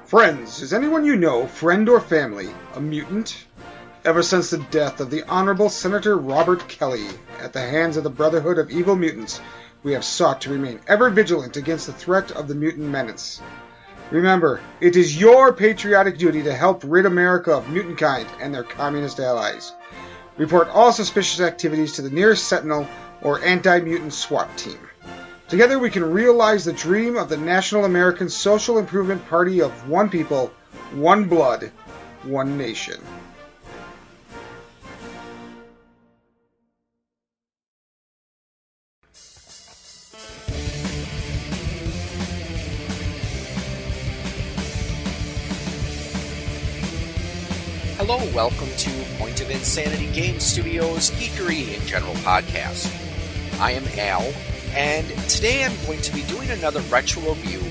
Friends, is anyone you know, friend or family, a mutant? Ever since the death of the Honorable Senator Robert Kelly at the hands of the Brotherhood of Evil Mutants, we have sought to remain ever vigilant against the threat of the mutant menace. Remember, it is your patriotic duty to help rid America of mutant kind and their communist allies. Report all suspicious activities to the nearest sentinel or anti-mutant SWAT team. Together we can realize the dream of the National American Social Improvement Party of one people, one blood, one nation. Hello, welcome to Point of Insanity Game Studios' Geekery in General podcast. I am Al, and today I'm going to be doing another retro review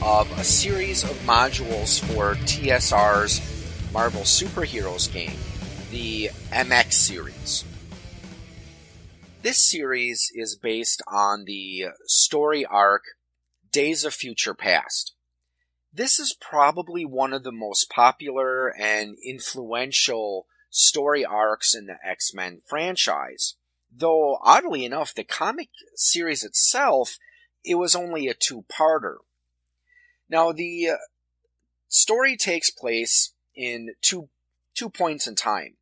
of a series of modules for TSR's Marvel Superheroes game, the MX series. This series is based on the story arc Days of Future Past. This is probably one of the most popular and influential story arcs in the X-Men franchise. Though, oddly enough, the comic series itself, it was only a two-parter. Now, the story takes place in two points in time.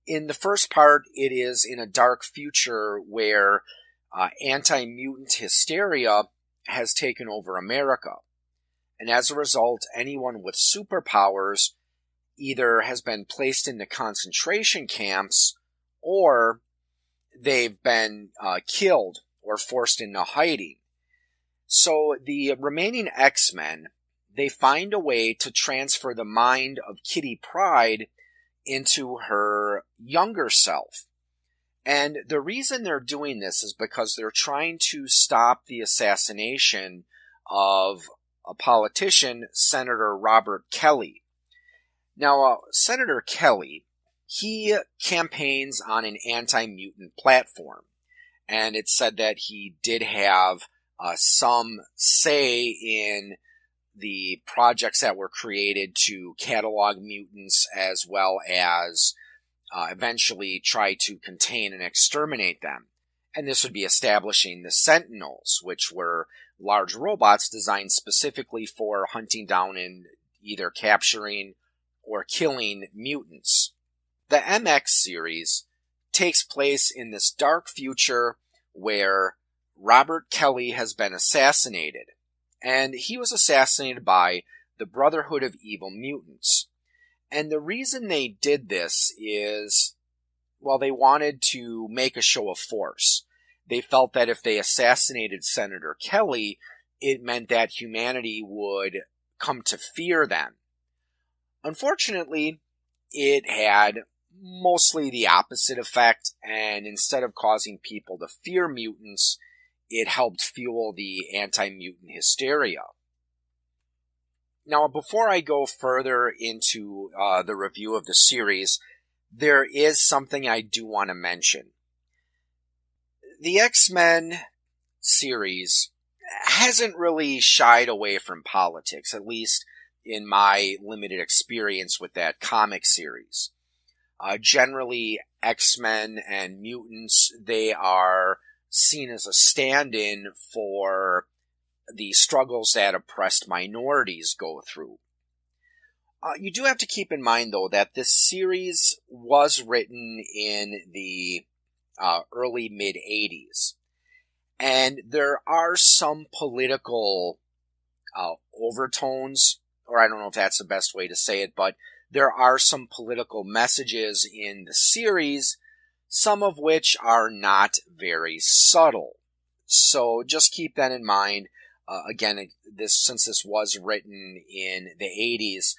In the first part, it is in a dark future where anti-mutant hysteria has taken over America. And as a result, anyone with superpowers either has been placed into concentration camps or they've been killed or forced into hiding. So the remaining X-Men, they find a way to transfer the mind of Kitty Pryde into her younger self. And the reason they're doing this is because they're trying to stop the assassination of a politician, Senator Robert Kelly. Now, Senator Kelly, he campaigns on an anti-mutant platform, and it's said that he did have some say in the projects that were created to catalog mutants as well as eventually try to contain and exterminate them. And this would be establishing the sentinals, which were large robots designed specifically for hunting down and either capturing or killing mutants. The MX series takes place in this dark future where Robert Kelly has been assassinated, and he was assassinated by the Brotherhood of Evil Mutants. And the reason they did this is, well, they wanted to make a show of force. They felt that if they assassinated Senator Kelly, it meant that humanity would come to fear them. Unfortunately, it had mostly the opposite effect, and instead of causing people to fear mutants, it helped fuel the anti-mutant hysteria. Now, before I go further into the review of the series, there is something I do want to mention. The X-Men series hasn't really shied away from politics, at least in my limited experience with that comic series. Generally, X-Men and mutants, they are seen as a stand-in for the struggles that oppressed minorities go through. You do have to keep in mind, though, that this series was written in the early mid-'80s. And there are some political overtones, or I don't know if that's the best way to say it, but there are some political messages in the series, some of which are not very subtle. So just keep that in mind. Again, since this was written in the 80s,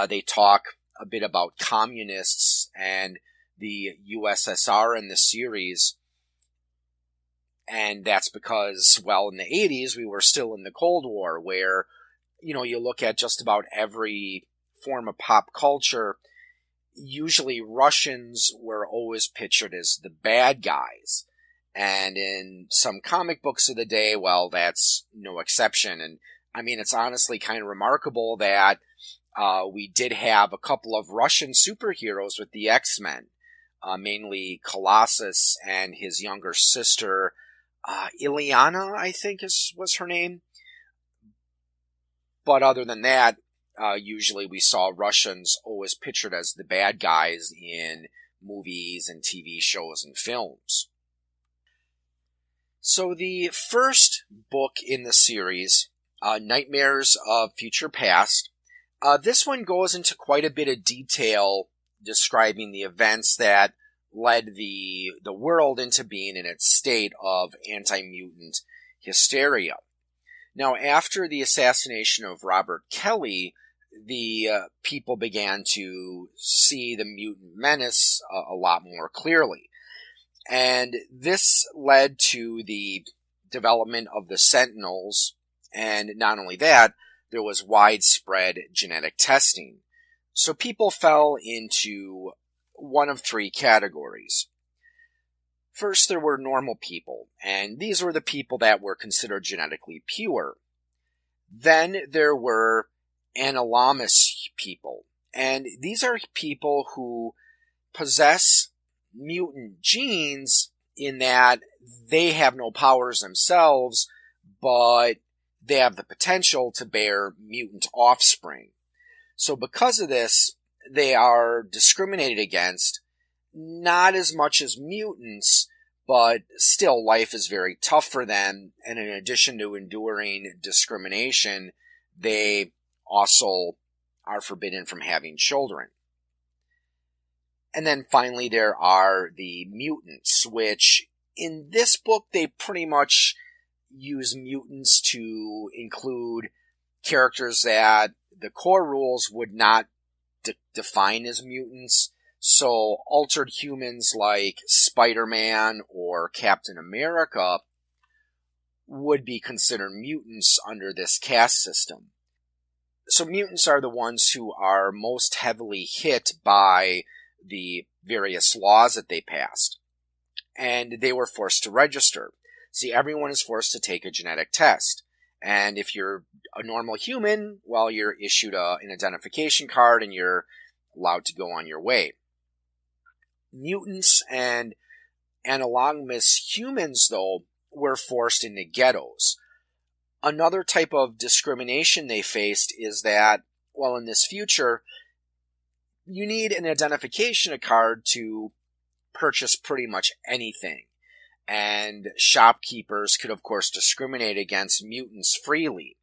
they talk a bit about communists and the USSR in the series. And that's because, well, in the 80s, we were still in the Cold War, where, you look at just about every form of pop culture, usually Russians were always pictured as the bad guys. And in some comic books of the day, well, that's no exception. And I mean, it's honestly kind of remarkable that we did have a couple of Russian superheroes with the X-Men, mainly Colossus and his younger sister, Ilyana, I think was her name. But other than that, usually we saw Russians always pictured as the bad guys in movies and TV shows and films. So the first book in the series, Nightmares of Future Past, this one goes into quite a bit of detail describing the events that led the world into being in its state of anti-mutant hysteria. Now, after the assassination of Robert Kelly, the people began to see the mutant menace a lot more clearly. And this led to the development of the sentinels, and not only that, there was widespread genetic testing. So people fell into one of three categories. First, there were normal people, and these were the people that were considered genetically pure. Then there were anomalous people, and these are people who possess mutant genes in that they have no powers themselves, but they have the potential to bear mutant offspring. So because of this, they are discriminated against, not as much as mutants, but still life is very tough for them, and in addition to enduring discrimination, they also are forbidden from having children. And then finally there are the mutants, which in this book they pretty much use mutants to include characters that the core rules would not define as mutants. So altered humans like Spider-Man or Captain America would be considered mutants under this caste system. So mutants are the ones who are most heavily hit by the various laws that they passed. And they were forced to register. See, everyone is forced to take a genetic test. And if you're a normal human, well, you're issued an identification card and you're allowed to go on your way. Mutants and analogous humans, though, were forced into ghettos. Another type of discrimination they faced is that, well, in this future, you need an identification card to purchase pretty much anything. And shopkeepers could, of course, discriminate against mutants freely.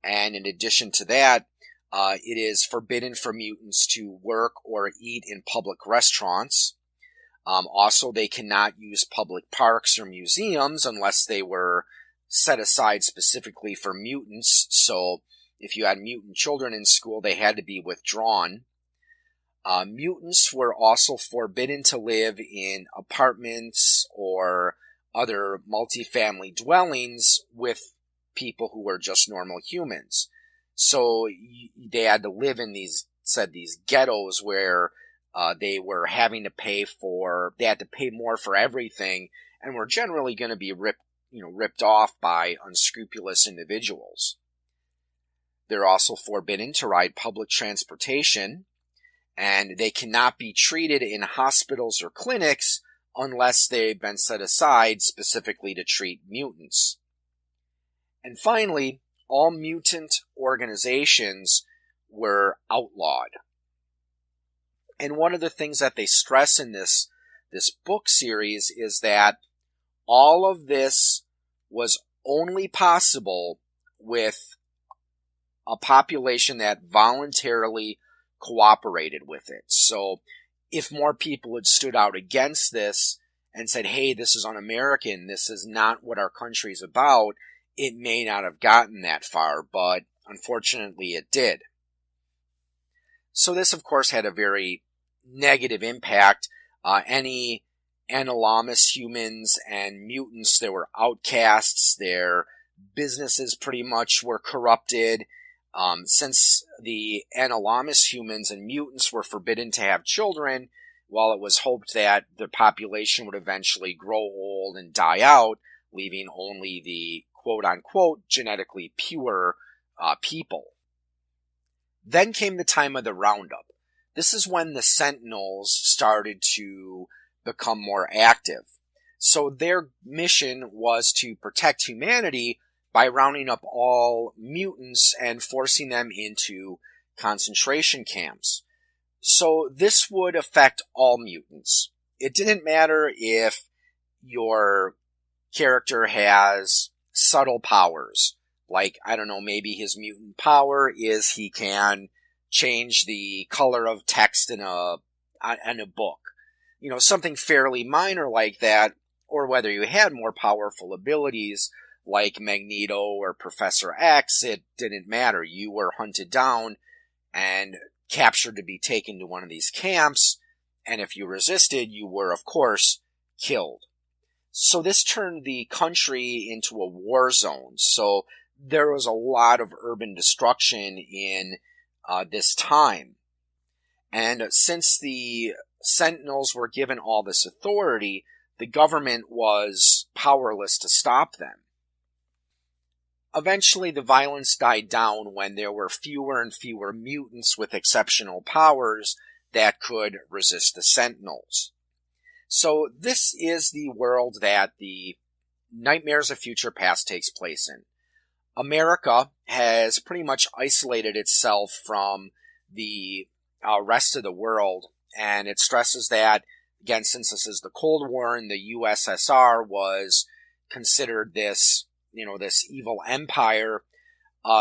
And in addition to that, it is forbidden for mutants to work or eat in public restaurants. Also, they cannot use public parks or museums unless they were set aside specifically for mutants. So if you had mutant children in school, they had to be withdrawn. Mutants were also forbidden to live in apartments or other multifamily dwellings with people who were just normal humans. So they had to live in these ghettos where they were having to they had to pay more for everything, and were generally going to be ripped off by unscrupulous individuals. They're also forbidden to ride public transportation, and they cannot be treated in hospitals or clinics unless they've been set aside specifically to treat mutants. And finally, all mutant organizations were outlawed. And one of the things that they stress in this book series is that all of this was only possible with a population that voluntarily cooperated with it. So if more people had stood out against this and said, hey, this is un-American, this is not what our country's about, it may not have gotten that far, but unfortunately it did. So this, of course, had a very negative impact. Any anomalous humans and mutants, they were outcasts, their businesses pretty much were corrupted. Since the anomalous humans and mutants were forbidden to have children, while it was hoped that the population would eventually grow old and die out, leaving only the quote-unquote genetically pure people. Then came the time of the roundup. This is when the sentinels started to become more active. So their mission was to protect humanity by rounding up all mutants and forcing them into concentration camps. So this would affect all mutants. It didn't matter if your character has subtle powers. Like, I don't know, maybe his mutant power is he can change the color of text in a book. You know, something fairly minor like that, or whether you had more powerful abilities like Magneto or Professor X, it didn't matter. You were hunted down and captured to be taken to one of these camps, and if you resisted, you were, of course, killed. So this turned the country into a war zone. So there was a lot of urban destruction in this time. And since the Sentinels were given all this authority, the government was powerless to stop them. Eventually, the violence died down when there were fewer and fewer mutants with exceptional powers that could resist the Sentinels. So this is the world that the Nightmares of Future Past takes place in. America has pretty much isolated itself from the rest of the world, and it stresses that, again, since this is the Cold War and the USSR was considered this evil empire,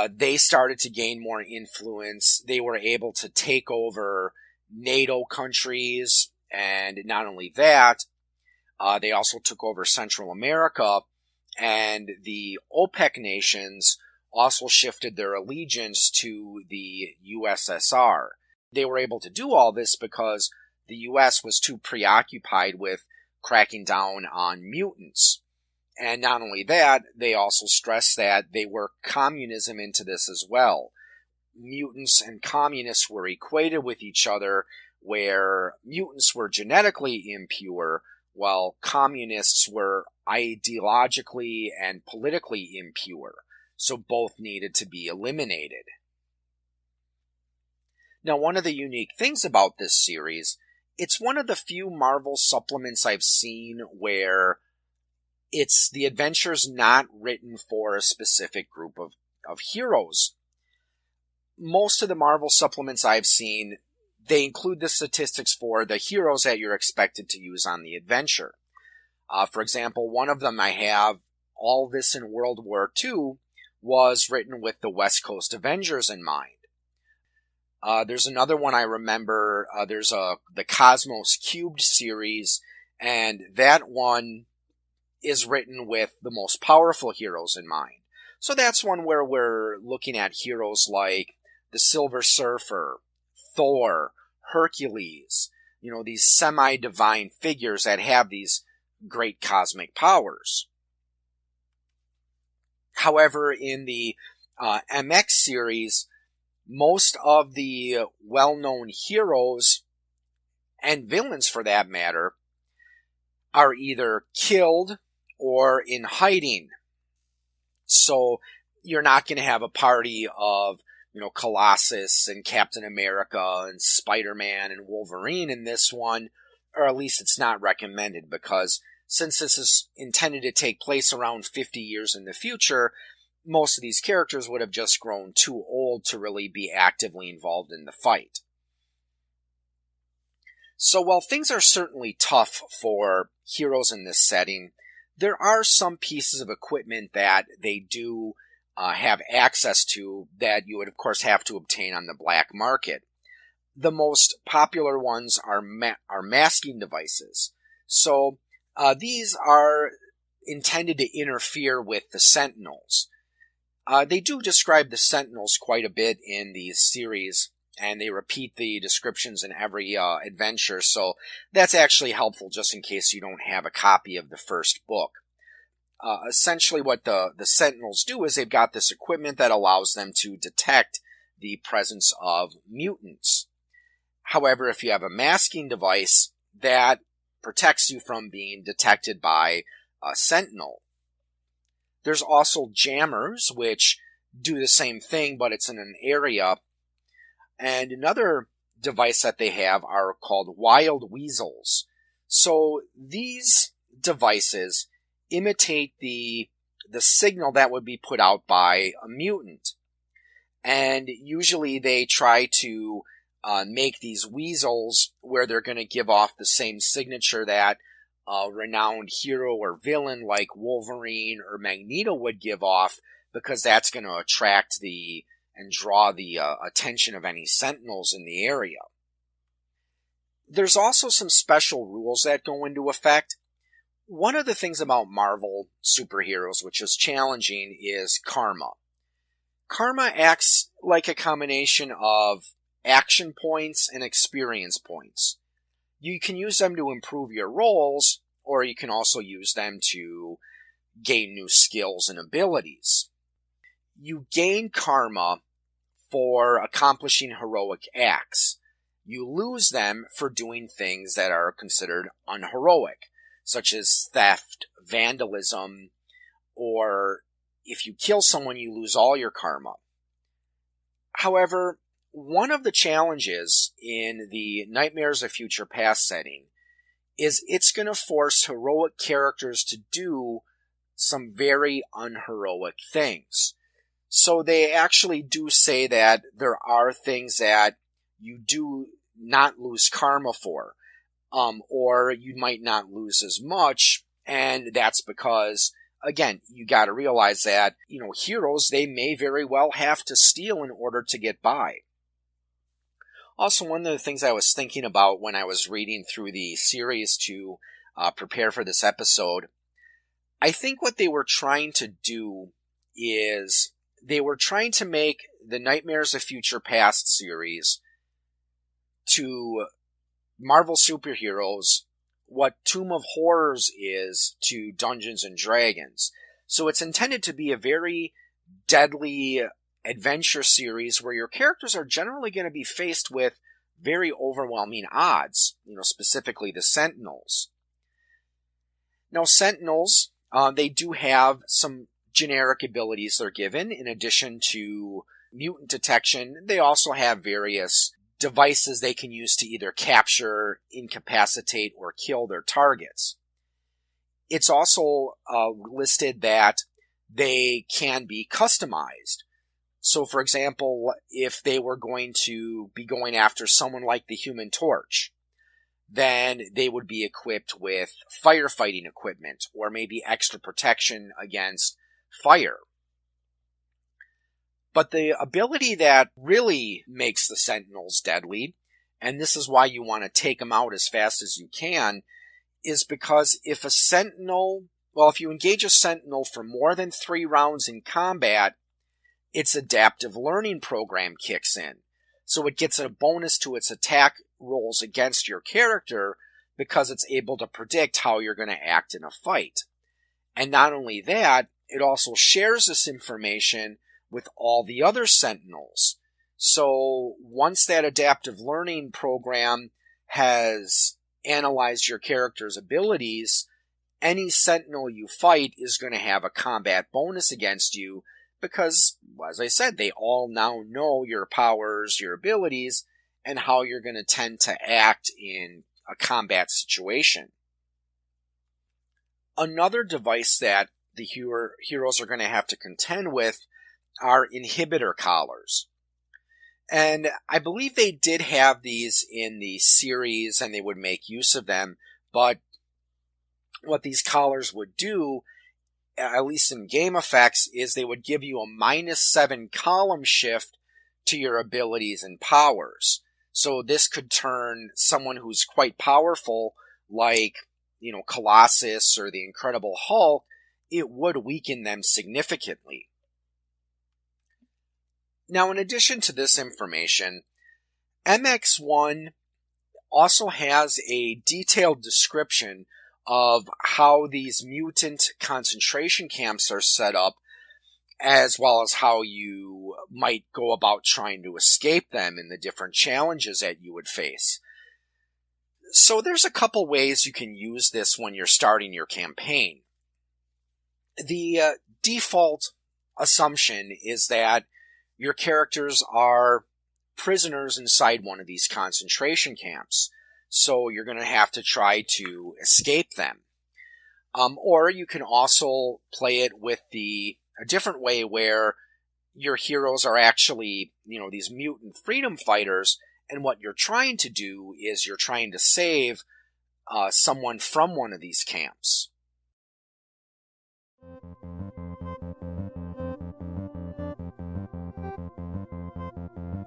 they started to gain more influence. They were able to take over NATO countries, and not only that, they also took over Central America, and the OPEC nations also shifted their allegiance to the USSR. They were able to do all this because the US was too preoccupied with cracking down on mutants. And not only that, they also stressed that they worked communism into this as well. Mutants and communists were equated with each other, where mutants were genetically impure, while communists were ideologically and politically impure. So both needed to be eliminated. Now, one of the unique things about this series, it's one of the few Marvel supplements I've seen where it's the adventures not written for a specific group of heroes. Most of the Marvel supplements I've seen, they include the statistics for the heroes that you're expected to use on the adventure. For example, one of them I have, All This in World War II, was written with the West Coast Avengers in mind. There's another one I remember, there's the Cosmos Cubed series, and that one is written with the most powerful heroes in mind. So that's one where we're looking at heroes like the Silver Surfer, Thor, Hercules, these semi-divine figures that have these great cosmic powers. However, in the MX series, most of the well-known heroes, and villains for that matter, are either killed or in hiding. So you're not going to have a party of, Colossus and Captain America and Spider-Man and Wolverine in this one, or at least it's not recommended, because since this is intended to take place around 50 years in the future, most of these characters would have just grown too old to really be actively involved in the fight. So while things are certainly tough for heroes in this setting, there are some pieces of equipment that they do have access to that you would, of course, have to obtain on the black market. The most popular ones are masking devices. So these are intended to interfere with the Sentinels. They do describe the Sentinels quite a bit in these series, and they repeat the descriptions in every adventure, so that's actually helpful just in case you don't have a copy of the first book. Essentially what the Sentinels do is they've got this equipment that allows them to detect the presence of mutants. However, if you have a masking device, that protects you from being detected by a Sentinel. There's also jammers, which do the same thing, but it's in an area. And another device that they have are called wild weasels. So these devices imitate the signal that would be put out by a mutant. And usually they try to make these weasels where they're going to give off the same signature that a renowned hero or villain like Wolverine or Magneto would give off, because that's going to attract and draw the attention of any sentinels in the area. There's also some special rules that go into effect. One of the things about Marvel superheroes, which is challenging, is karma. Karma acts like a combination of action points and experience points. You can use them to improve your roles, or you can also use them to gain new skills and abilities. You gain karma for accomplishing heroic acts. You lose them for doing things that are considered unheroic, such as theft, vandalism, or if you kill someone, you lose all your karma. However, one of the challenges in the Nightmares of Future Past setting is it's going to force heroic characters to do some very unheroic things. So they actually do say that there are things that you do not lose karma for, or you might not lose as much, and that's because, again, you got to realize that, heroes, they may very well have to steal in order to get by. Also, one of the things I was thinking about when I was reading through the series to prepare for this episode, I think what they were trying to do is they were trying to make the Nightmares of Future Past series to Marvel superheroes what Tomb of Horrors is to Dungeons and Dragons. So it's intended to be a very deadly adventure series where your characters are generally going to be faced with very overwhelming odds, specifically the Sentinels. Now, Sentinels, they do have some generic abilities they're given. In addition to mutant detection, they also have various devices they can use to either capture, incapacitate, or kill their targets. It's also listed that they can be customized. So, for example, if they were going to be going after someone like the Human Torch, then they would be equipped with firefighting equipment or maybe extra protection against fire. But the ability that really makes the Sentinels deadly, and this is why you want to take them out as fast as you can, is because if you engage a Sentinel for more than 3 rounds in combat, its adaptive learning program kicks in. So it gets a bonus to its attack rolls against your character because it's able to predict how you're going to act in a fight. And not only that, it also shares this information with all the other Sentinels. So once that adaptive learning program has analyzed your character's abilities, any Sentinel you fight is going to have a combat bonus against you because, as I said, they all now know your powers, your abilities, and how you're going to tend to act in a combat situation. Another device that the heroes are going to have to contend with are inhibitor collars. And I believe they did have these in the series and they would make use of them, but what these collars would do, at least in game effects, is they would give you a -7 column shift to your abilities and powers. So this could turn someone who's quite powerful, like, Colossus or the Incredible Hulk, it would weaken them significantly. Now, in addition to this information, MX1 also has a detailed description of how these mutant concentration camps are set up, as well as how you might go about trying to escape them and the different challenges that you would face. So there's a couple ways you can use this when you're starting your campaign. The default assumption is that your characters are prisoners inside one of these concentration camps. So you're going to have to try to escape them. Or you can also play it with a different way where your heroes are actually, these mutant freedom fighters, and what you're trying to do is you're trying to save someone from one of these camps.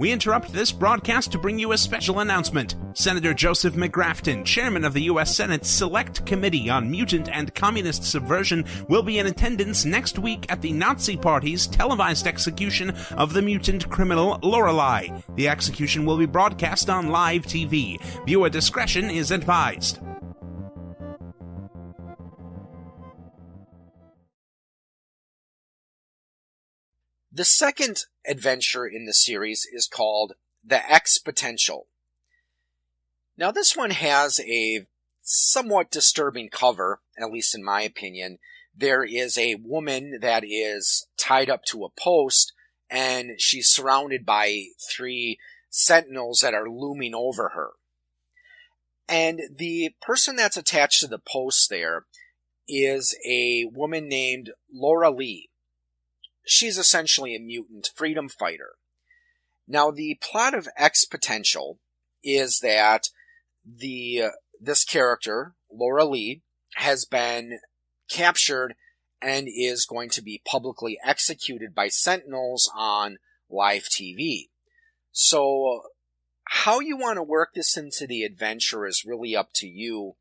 We interrupt this broadcast to bring you a special announcement. Senator Joseph McGrafton, chairman of the U.S. Senate's Select Committee on Mutant and Communist Subversion, will be in attendance next week at the Nazi Party's televised execution of the mutant criminal Lorelei. The execution will be broadcast on live TV. Viewer discretion is advised. The second adventure in the series is called The X-Potential. Now this one has a somewhat disturbing cover, at least in my opinion. There is a woman that is tied up to a post, and she's surrounded by 3 sentinels that are looming over her. And the person that's attached to the post there is a woman named Laura Lee. She's essentially a mutant freedom fighter. Now, the plot of X-Potential is that this character, Laura Lee, has been captured and is going to be publicly executed by sentinels on live TV. So, how you want to work this into the adventure is really up to you.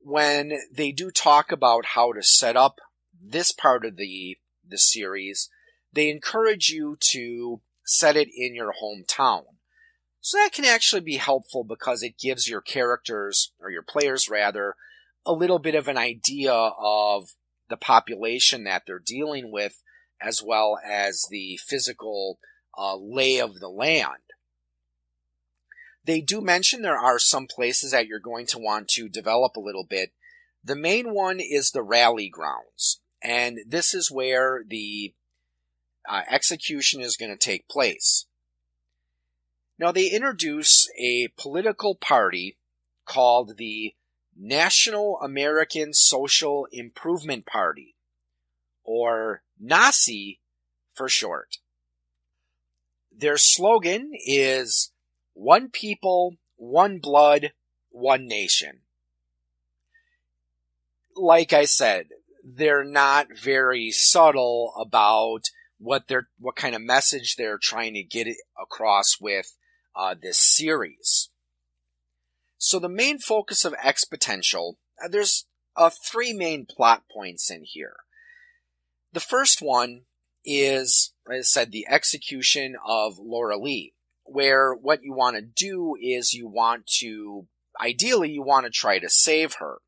When they do talk about how to set up this part of the series, they encourage you to set it in your hometown. So that can actually be helpful because it gives your characters, or your players rather, a little bit of an idea of the population that they're dealing with, as well as the physical lay of the land. They do mention there are some places that you're going to want to develop a little bit. The main one is the rally grounds, and this is where the execution is going to take place. Now, they introduce a political party called the National American Social Improvement Party, or NASI for short. Their slogan is "One People, One Blood, One Nation." Like I said, they're not very subtle about what kind of message they're trying to get across with this series. So the main focus of X-Potential, there's 3 main plot points in here. The first one is, as I said, the execution of Laura Lee, where what you want to do is ideally you want to try to save her.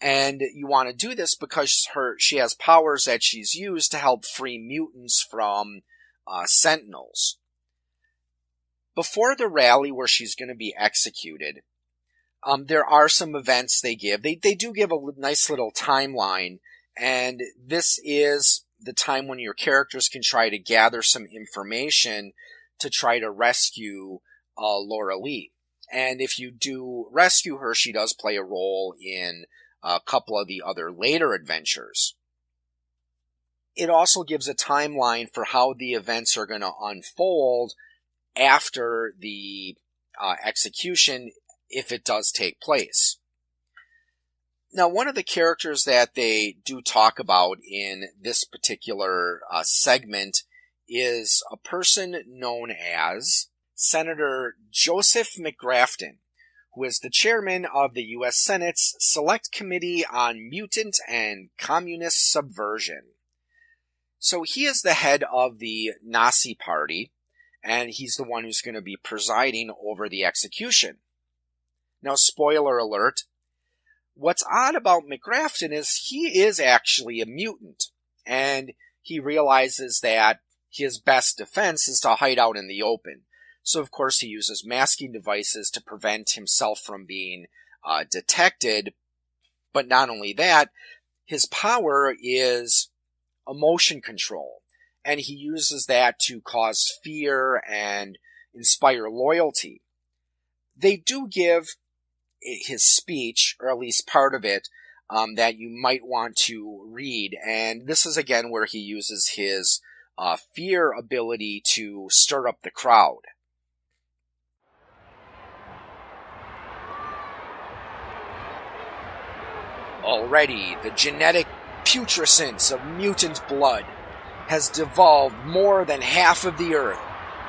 And you want to do this because she has powers that she's used to help free mutants from sentinels. Before the rally where she's going to be executed, there are some events they give. They do give a nice little timeline, and this is the time when your characters can try to gather some information to try to rescue Laura Lee. And if you do rescue her, she does play a role in a couple of the other later adventures. It also gives a timeline for how the events are going to unfold after the execution, if it does take place. Now, one of the characters that they do talk about in this particular segment is a person known as Senator Joseph McGrafton, who is the chairman of the U.S. Senate's Select Committee on Mutant and Communist Subversion. So he is the head of the Nazi Party, and he's the one who's going to be presiding over the execution. Now, spoiler alert, what's odd about McGrafton is he is actually a mutant, and he realizes that his best defense is to hide out in the open. So, of course, he uses masking devices to prevent himself from being detected. But not only that, his power is emotion control. and he uses that to cause fear and inspire loyalty. They do give his speech, or at least part of it, that you might want to read, and this is again where he uses his fear ability to stir up the crowd. Already, the genetic putrescence of mutant blood has devolved more than half of the earth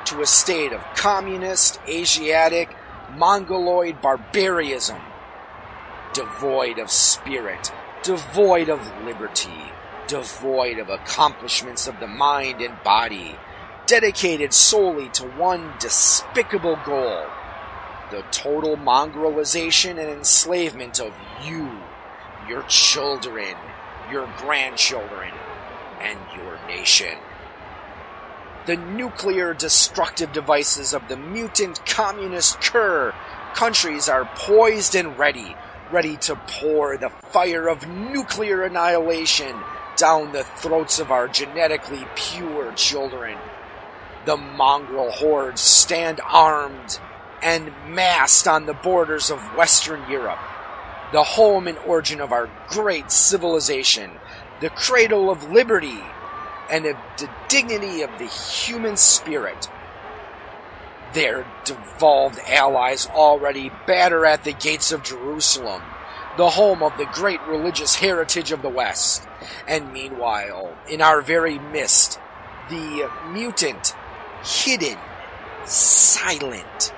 to a state of communist, Asiatic, Mongoloid barbarism, devoid of spirit, devoid of liberty, devoid of accomplishments of the mind and body, dedicated solely to one despicable goal: the total mongrelization and enslavement of you, your children, your grandchildren, and your nation. The nuclear destructive devices of the mutant communist countries are poised and ready to pour the fire of nuclear annihilation down the throats of our genetically pure children. The mongrel hordes stand armed and massed on the borders of Western Europe, the home and origin of our great civilization, the cradle of liberty, and of the dignity of the human spirit. Their devolved allies already batter at the gates of Jerusalem, the home of the great religious heritage of the West. And meanwhile, in our very midst, the mutant, hidden, silent,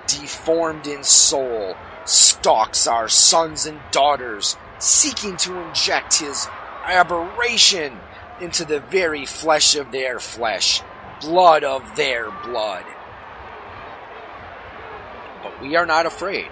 deformed in soul, stalks our sons and daughters, seeking to inject his aberration into the very flesh of their flesh, blood of their blood. But we are not afraid.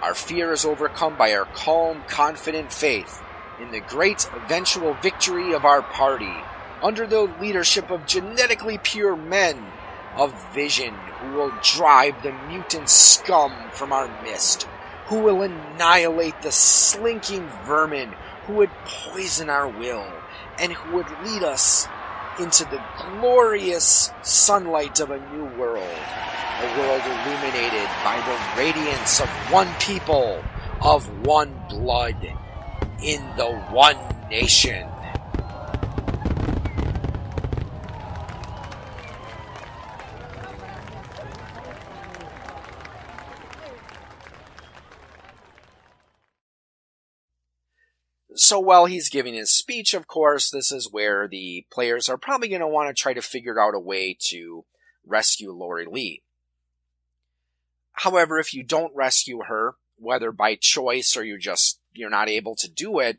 Our fear is overcome by our calm, confident faith in the great eventual victory of our party, under the leadership of genetically pure men of vision who will drive the mutant scum from our midst, who will annihilate the slinking vermin who would poison our will, and who would lead us into the glorious sunlight of a new world, a world illuminated by the radiance of one people, of one blood, in the one nation. So while he's giving his speech, of course, this is where the players are probably going to want to try to figure out a way to rescue Lori Lee. However, if you don't rescue her, whether by choice or you're not able to do it,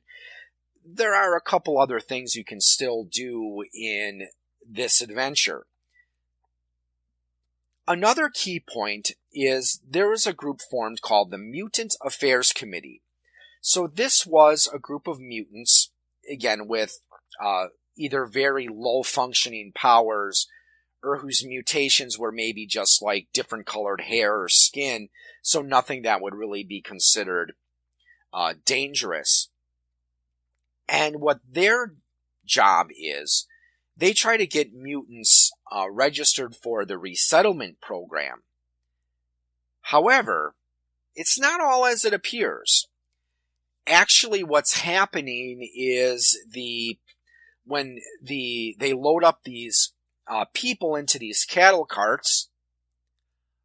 there are a couple other things you can still do in this adventure. Another key point is there is a group formed called the Mutant Affairs Committee. So this was a group of mutants, again, with either very low-functioning powers or whose mutations were maybe just like different colored hair or skin, so nothing that would really be considered dangerous. And what their job is, they try to get mutants registered for the resettlement program. However, it's not all as it appears. Actually, what's happening is when they load up these people into these cattle carts,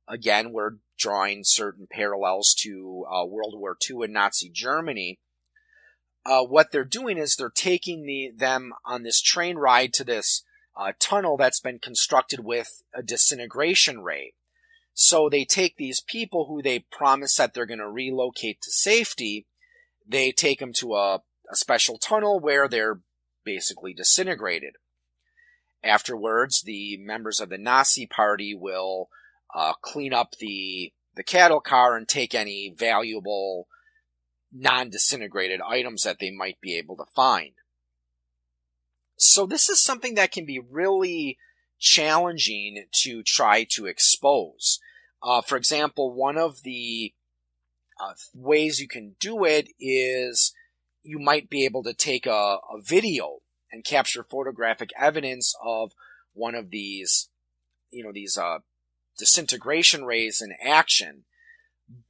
again, we're drawing certain parallels to World War II and Nazi Germany. What they're doing is they're taking them on this train ride to this tunnel that's been constructed with a disintegration ray. So they take these people who they promise that they're going to relocate to safety. They take them to a special tunnel where they're basically disintegrated. Afterwards, the members of the Nazi Party will clean up the cattle car and take any valuable non-disintegrated items that they might be able to find. So this is something that can be really challenging to try to expose. For example, one of the ways you can do it is you might be able to take a video and capture photographic evidence of one of these, these disintegration rays in action.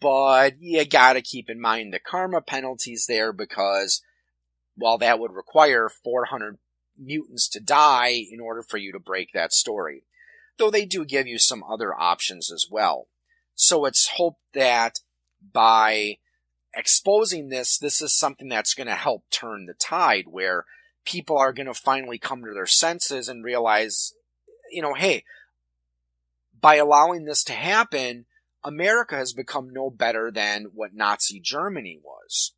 But you gotta keep in mind the karma penalties there, because while that would require 400 mutants to die in order for you to break that story, though they do give you some other options as well. So it's hoped that by exposing this is something that's going to help turn the tide, where people are going to finally come to their senses and realize, hey, by allowing this to happen, America has become no better than what Nazi Germany was.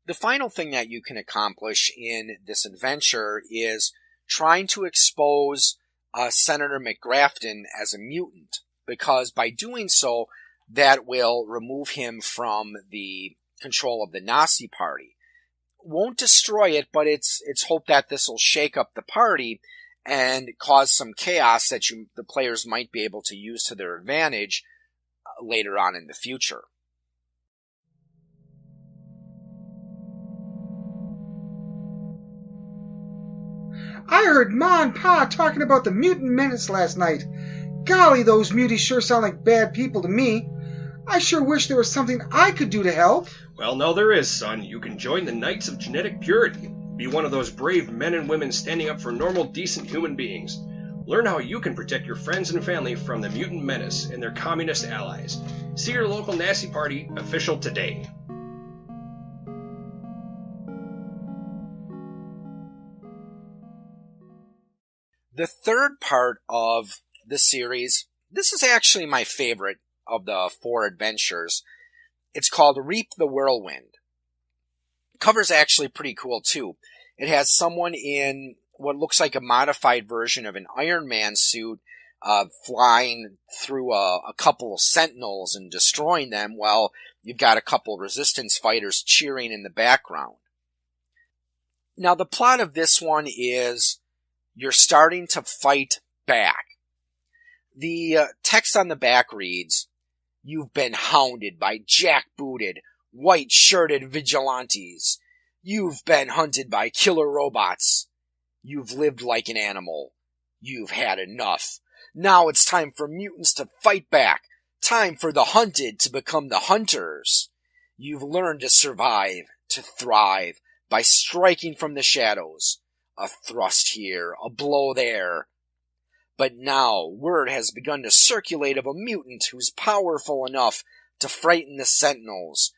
The final thing that you can accomplish in this adventure is trying to expose Senator McGrafton as a mutant, because by doing so, that will remove him from the control of the Nazi Party. Won't destroy it, but it's hoped that this will shake up the party and cause some chaos that the players might be able to use to their advantage later on in the future. I heard Ma and Pa talking about the mutant menace last night. Golly, those muties sure sound like bad people to me. I sure wish there was something I could do to help. Well, now there is, son. You can join the Knights of Genetic Purity. Be one of those brave men and women standing up for normal, decent human beings. Learn how you can protect your friends and family from the mutant menace and their communist allies. See your local Nazi Party official today. The third part of the series, this is actually my favorite of the 4 adventures. It's called Reap the Whirlwind. The cover's actually pretty cool too. It has someone in what looks like a modified version of an Iron Man suit flying through a couple of sentinels and destroying them, while you've got a couple resistance fighters cheering in the background. Now the plot of this one is you're starting to fight back. The text on the back reads, "You've been hounded by jackbooted, white-shirted vigilantes. You've been hunted by killer robots. You've lived like an animal. You've had enough. Now it's time for mutants to fight back. Time for the hunted to become the hunters. You've learned to survive, to thrive, by striking from the shadows. A thrust here, a blow there. But now word has begun to circulate of a mutant who's powerful enough to frighten the sentinels,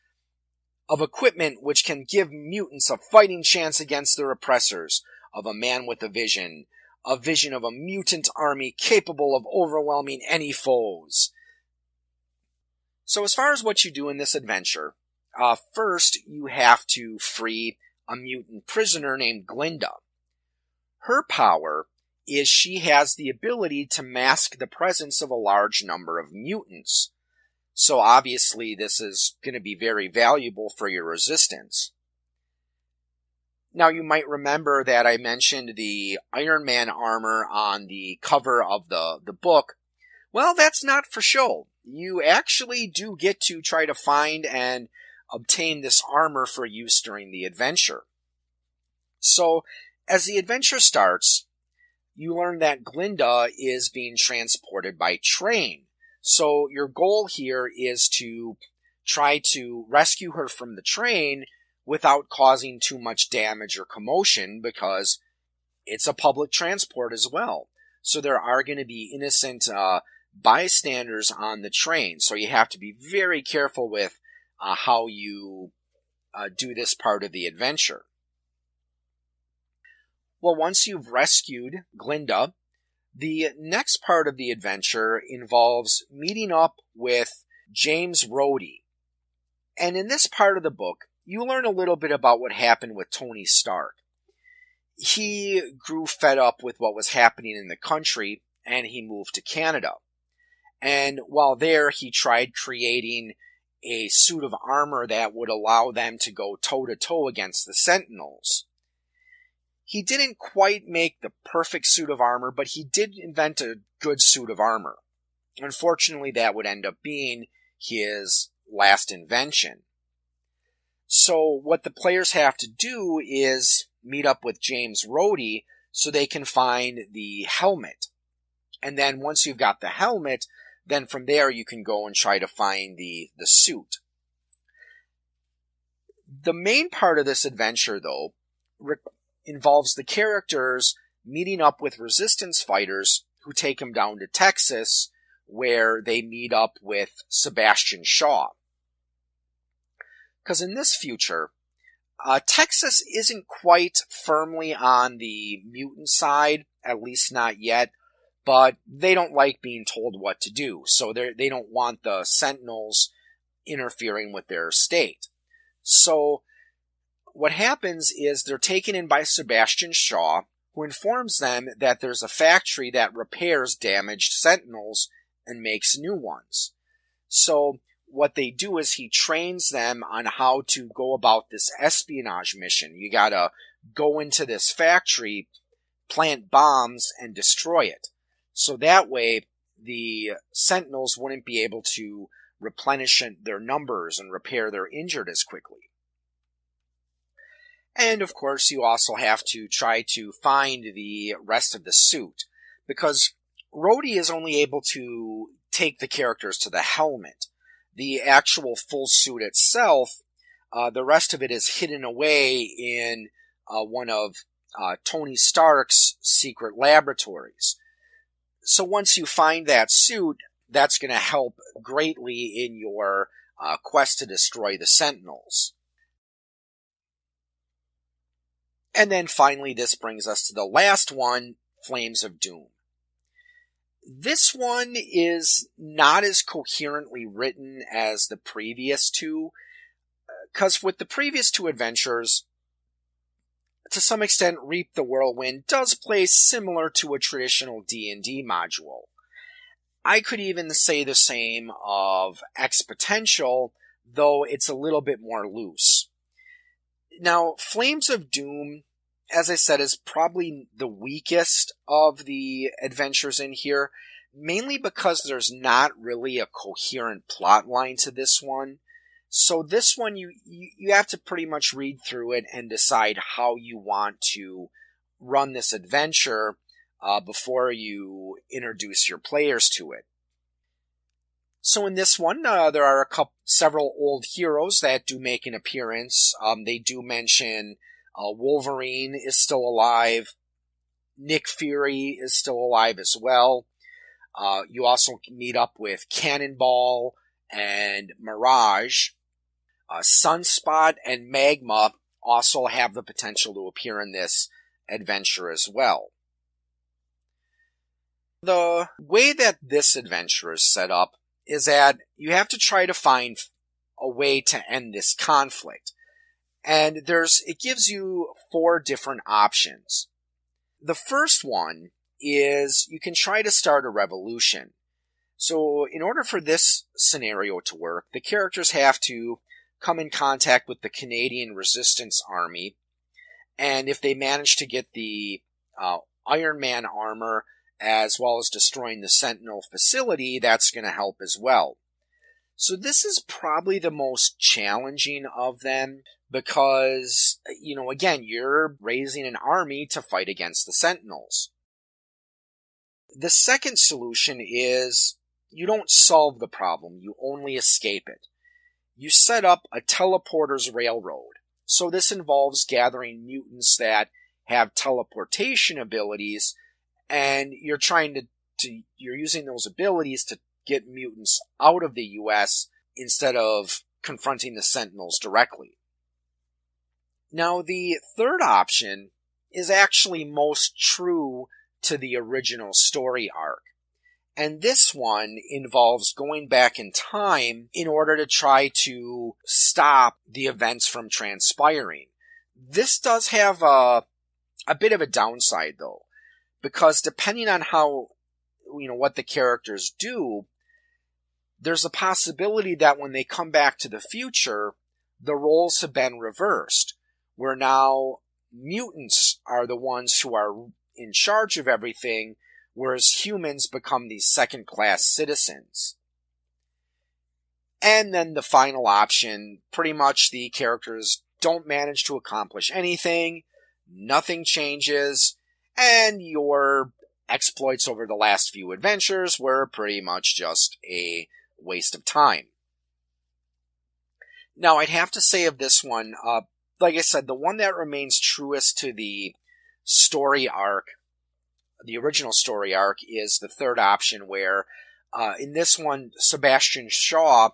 of equipment which can give mutants a fighting chance against their oppressors, of a man with a vision of a mutant army capable of overwhelming any foes." So as far as what you do in this adventure, first you have to free a mutant prisoner named Glinda. Her power is she has the ability to mask the presence of a large number of mutants. So obviously this is going to be very valuable for your resistance. Now you might remember that I mentioned the Iron Man armor on the cover of the book. Well, that's not for show. You actually do get to try to find and obtain this armor for use during the adventure. So as the adventure starts, you learn that Glinda is being transported by train. So your goal here is to try to rescue her from the train without causing too much damage or commotion, because it's a public transport as well. So there are going to be innocent bystanders on the train. So you have to be very careful with how you do this part of the adventure. Well, once you've rescued Glinda, the next part of the adventure involves meeting up with James Rhodey. And in this part of the book, you learn a little bit about what happened with Tony Stark. He grew fed up with what was happening in the country, and he moved to Canada. And while there, he tried creating a suit of armor that would allow them to go toe-to-toe against the Sentinels. He didn't quite make the perfect suit of armor, but he did invent a good suit of armor. Unfortunately, that would end up being his last invention. So what the players have to do is meet up with James Rhodey so they can find the helmet. And then once you've got the helmet, then from there you can go and try to find the suit. The main part of this adventure, though, involves the characters meeting up with resistance fighters who take them down to Texas, where they meet up with Sebastian Shaw. Because in this future, Texas isn't quite firmly on the mutant side, at least not yet, but they don't like being told what to do, so they don't want the sentinels interfering with their state. So what happens is they're taken in by Sebastian Shaw, who informs them that there's a factory that repairs damaged sentinels and makes new ones. So what they do is he trains them on how to go about this espionage mission. You gotta go into this factory, plant bombs, and destroy it. So that way, the sentinels wouldn't be able to replenish their numbers and repair their injured as quickly. And of course, you also have to try to find the rest of the suit, because Rhodey is only able to take the characters to the helmet. The actual full suit itself, the rest of it is hidden away in one of Tony Stark's secret laboratories. So once you find that suit, that's going to help greatly in your quest to destroy the Sentinels. And then finally, this brings us to the last one, Flames of Doom. This one is not as coherently written as the previous two, because with the previous two adventures, to some extent, Reap the Whirlwind does play similar to a traditional D&D module. I could even say the same of Exponential, though it's a little bit more loose. Now, Flames of Doom, as I said, is probably the weakest of the adventures in here, mainly because there's not really a coherent plot line to this one. So this one, you have to pretty much read through it and decide how you want to run this adventure before you introduce your players to it. So in this one, there are several old heroes that do make an appearance. They do mention Wolverine is still alive. Nick Fury is still alive as well. You also meet up with Cannonball and Mirage. Sunspot and Magma also have the potential to appear in this adventure as well. The way that this adventure is set up is that you have to try to find a way to end this conflict. And it gives you 4 different options. The first one is you can try to start a revolution. So in order for this scenario to work, the characters have to come in contact with the Canadian Resistance Army, and if they manage to get the Iron Man armor, as well as destroying the Sentinel facility, that's going to help as well. So this is probably the most challenging of them, because, again, you're raising an army to fight against the Sentinels. The second solution is you don't solve the problem, you only escape it. You set up a teleporter's railroad. So this involves gathering mutants that have teleportation abilities, and you're trying you're using those abilities to get mutants out of the US instead of confronting the Sentinels directly. Now, the third option is actually most true to the original story arc. And this one involves going back in time in order to try to stop the events from transpiring. This does have a bit of a downside, though, because depending on how, what the characters do, there's a possibility that when they come back to the future, the roles have been reversed, where now mutants are the ones who are in charge of everything, whereas humans become these second-class citizens. And then the final option, pretty much the characters don't manage to accomplish anything, nothing changes, and your exploits over the last few adventures were pretty much just a waste of time. Now, I'd have to say of this one, like I said, the one that remains truest to the story arc, the original story arc, is the third option where, in this one, Sebastian Shaw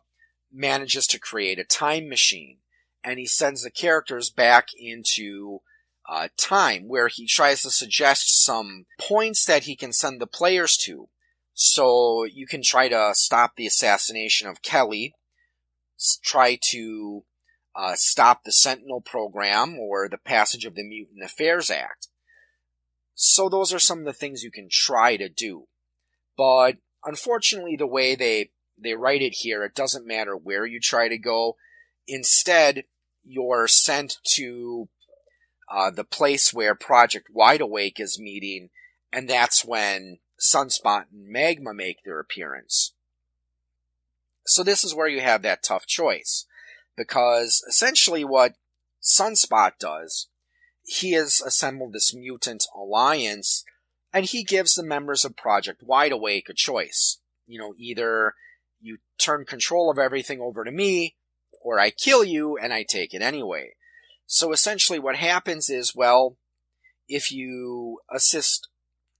manages to create a time machine, and he sends the characters back into time, where he tries to suggest some points that he can send the players to. So you can try to stop the assassination of Kelly, try to stop the Sentinel program, or the passage of the Mutant Affairs Act. So those are some of the things you can try to do. But unfortunately, the way they write it here, it doesn't matter where you try to go. Instead, you're sent to the place where Project Wide Awake is meeting, and that's when Sunspot and Magma make their appearance. So this is where you have that tough choice, because essentially what Sunspot does, he has assembled this mutant alliance, and he gives the members of Project Wide Awake a choice. Either you turn control of everything over to me, or I kill you and I take it anyway. So essentially what happens is, well, if you assist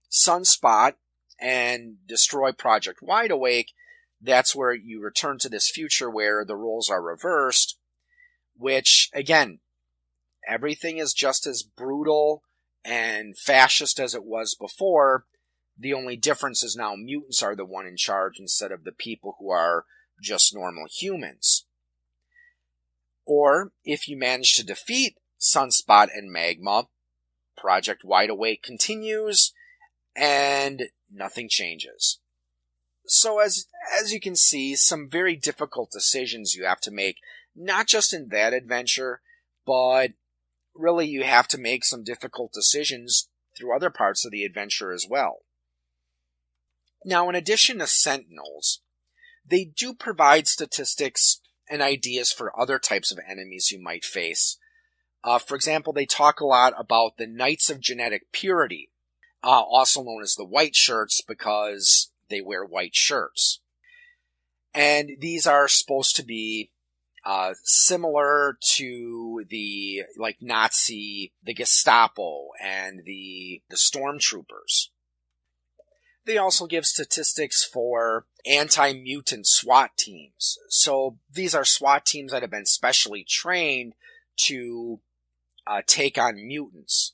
Sunspot and destroy Project Wide Awake, that's where you return to this future where the roles are reversed, which, again, everything is just as brutal and fascist as it was before. The only difference is now mutants are the one in charge instead of the people who are just normal humans. Or, if you manage to defeat Sunspot and Magma, Project Wide Awake continues, and nothing changes. So as you can see, some very difficult decisions you have to make, not just in that adventure, but really you have to make some difficult decisions through other parts of the adventure as well. Now, in addition to Sentinels, they do provide statistics and ideas for other types of enemies you might face. For example, they talk a lot about the Knights of Genetic Purity, also known as the White Shirts because they wear white shirts. And these are supposed to be similar to the Nazi, the Gestapo, and the Stormtroopers. They also give statistics for anti-mutant SWAT teams. So these are SWAT teams that have been specially trained to take on mutants.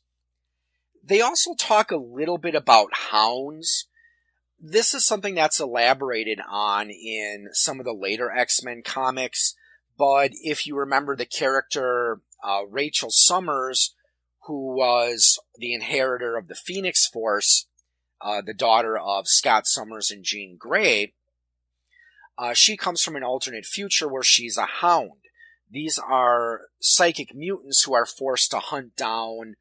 They also talk a little bit about hounds. This is something that's elaborated on in some of the later X-Men comics, but if you remember the character Rachel Summers, who was the inheritor of the Phoenix Force, the daughter of Scott Summers and Jean Grey, she comes from an alternate future where she's a hound. These are psychic mutants who are forced to hunt down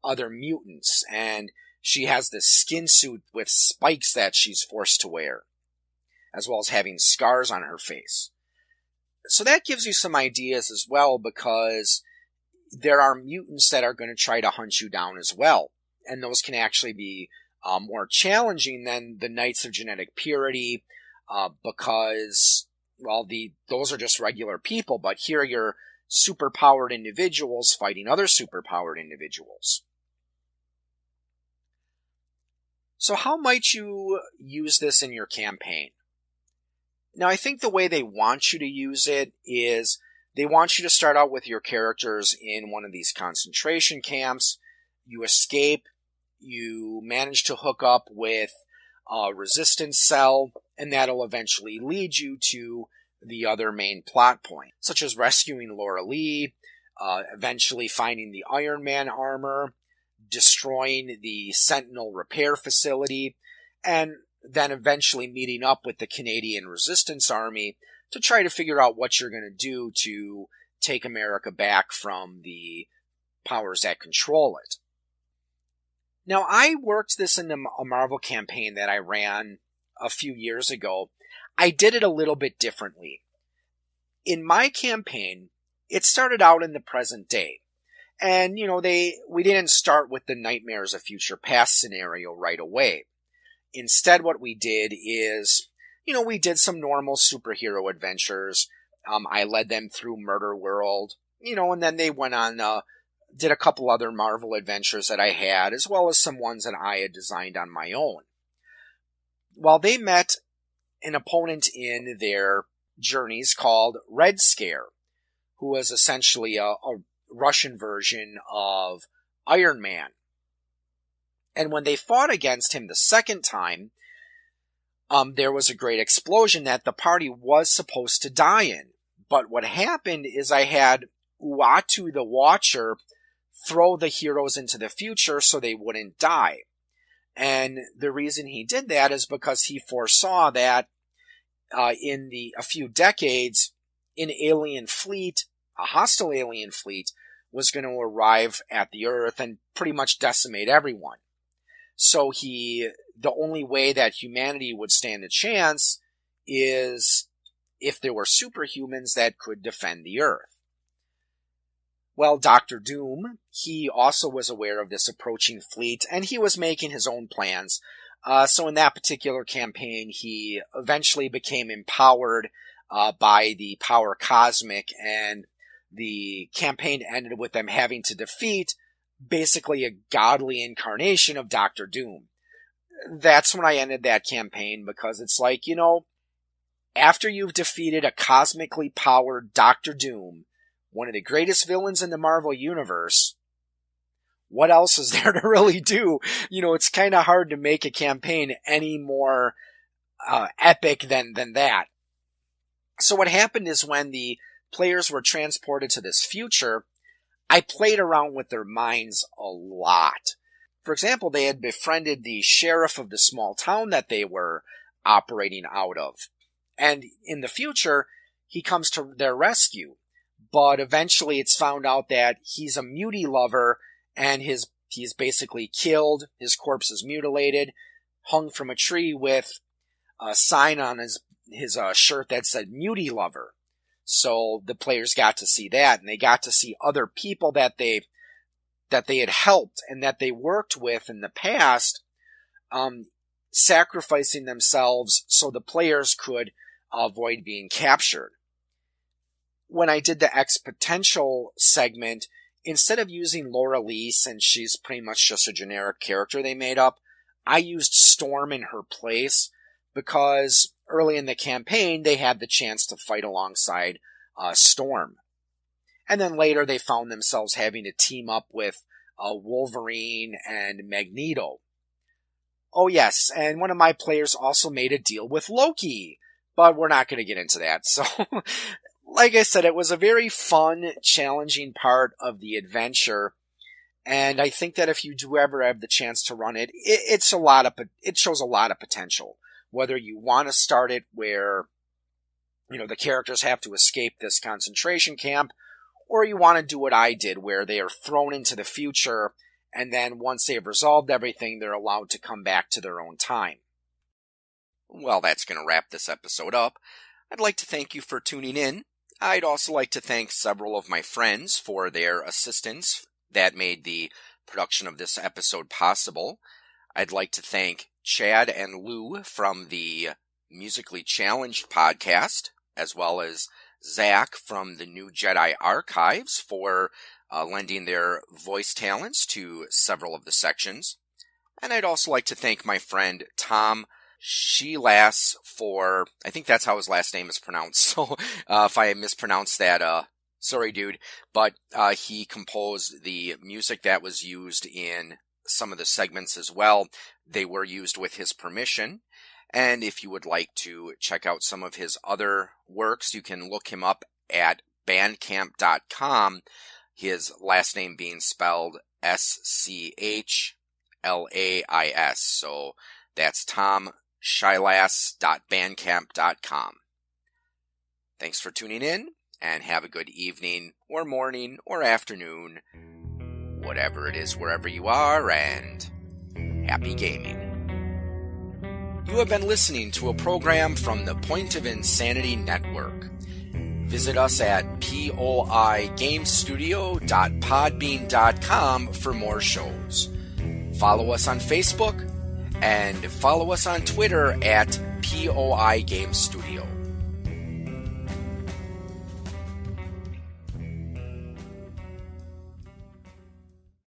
other mutants, and she has this skin suit with spikes that she's forced to wear, as well as having scars on her face. So that gives you some ideas as well, because there are mutants that are going to try to hunt you down as well, and those can actually be more challenging than the Knights of Genetic Purity, because, well, those are just regular people, but here you're superpowered individuals fighting other superpowered individuals. So how might you use this in your campaign? Now, I think the way they want you to use it is they want you to start out with your characters in one of these concentration camps. You escape, you manage to hook up with a resistance cell, and that'll eventually lead you to the other main plot point, such as rescuing Laura Lee, eventually finding the Iron Man armor, destroying the Sentinel repair facility, and then eventually meeting up with the Canadian Resistance Army to try to figure out what you're going to do to take America back from the powers that control it. Now, I worked this in a Marvel campaign that I ran a few years ago. I did it a little bit differently. in my campaign, it started out in the present day. And, we didn't start with the Nightmares of Future Past scenario right away. Instead, what we did is, we did some normal superhero adventures. I led them through Murder World, and then they went on, did a couple other Marvel adventures that I had, as well as some ones that I had designed on my own. Well, they met an opponent in their journeys called Red Scare, who was essentially a Russian version of Iron Man. And when they fought against him the second time, there was a great explosion that the party was supposed to die in. But what happened is I had Uatu the Watcher throw the heroes into the future so they wouldn't die. And the reason he did that is because he foresaw that in a few decades, an alien fleet, a hostile alien fleet, was going to arrive at the Earth and pretty much decimate everyone. So the only way that humanity would stand a chance is if there were superhumans that could defend the Earth. Well, Dr. Doom, he also was aware of this approaching fleet, and he was making his own plans. So in that particular campaign, he eventually became empowered by the power cosmic, and the campaign ended with them having to defeat basically a godly incarnation of Dr. Doom. That's when I ended that campaign, because it's like, after you've defeated a cosmically powered Dr. Doom, one of the greatest villains in the Marvel Universe, what else is there to really do? It's kind of hard to make a campaign any more epic than that. So what happened is when the players were transported to this future, I played around with their minds a lot. For example, they had befriended the sheriff of the small town that they were operating out of. And in the future, he comes to their rescue. But eventually it's found out that he's a mutie lover, and he's basically killed, his corpse is mutilated, hung from a tree with a sign on his shirt that said mutie lover. So the players got to see that, and they got to see other people that they had helped and that they worked with in the past, sacrificing themselves so the players could avoid being captured. When I did the exponential segment, instead of using Laura Lee, since she's pretty much just a generic character they made up, I used Storm in her place, because early in the campaign they had the chance to fight alongside Storm. And then later they found themselves having to team up with Wolverine and Magneto. Oh yes, and one of my players also made a deal with Loki, but we're not going to get into that. So, like I said, it was a very fun, challenging part of the adventure, and I think that if you do ever have the chance to run it, it shows a lot of potential. Whether you want to start it where, the characters have to escape this concentration camp, or you want to do what I did, where they are thrown into the future, and then once they've resolved everything, they're allowed to come back to their own time. Well, that's going to wrap this episode up. I'd like to thank you for tuning in. I'd also like to thank several of my friends for their assistance that made the production of this episode possible. I'd like to thank Chad and Lou from the Musically Challenged podcast, as well as Zach from the new Jedi Archives for lending their voice talents to several of the sections. And I'd also like to thank my friend Tom Shelas for, I think that's how his last name is pronounced, so if I mispronounced that, sorry dude, but he composed the music that was used in some of the segments as well. They were used with his permission. And if you would like to check out some of his other works, you can look him up at bandcamp.com, his last name being spelled Schlais. So that's tomshilas.bandcamp.com. Thanks for tuning in, and have a good evening, or morning, or afternoon, whatever it is, wherever you are, and happy gaming. You have been listening to a program from the Point of Insanity Network. Visit us at poigamestudio.podbean.com for more shows. Follow us on Facebook and follow us on Twitter at POI Game Studio.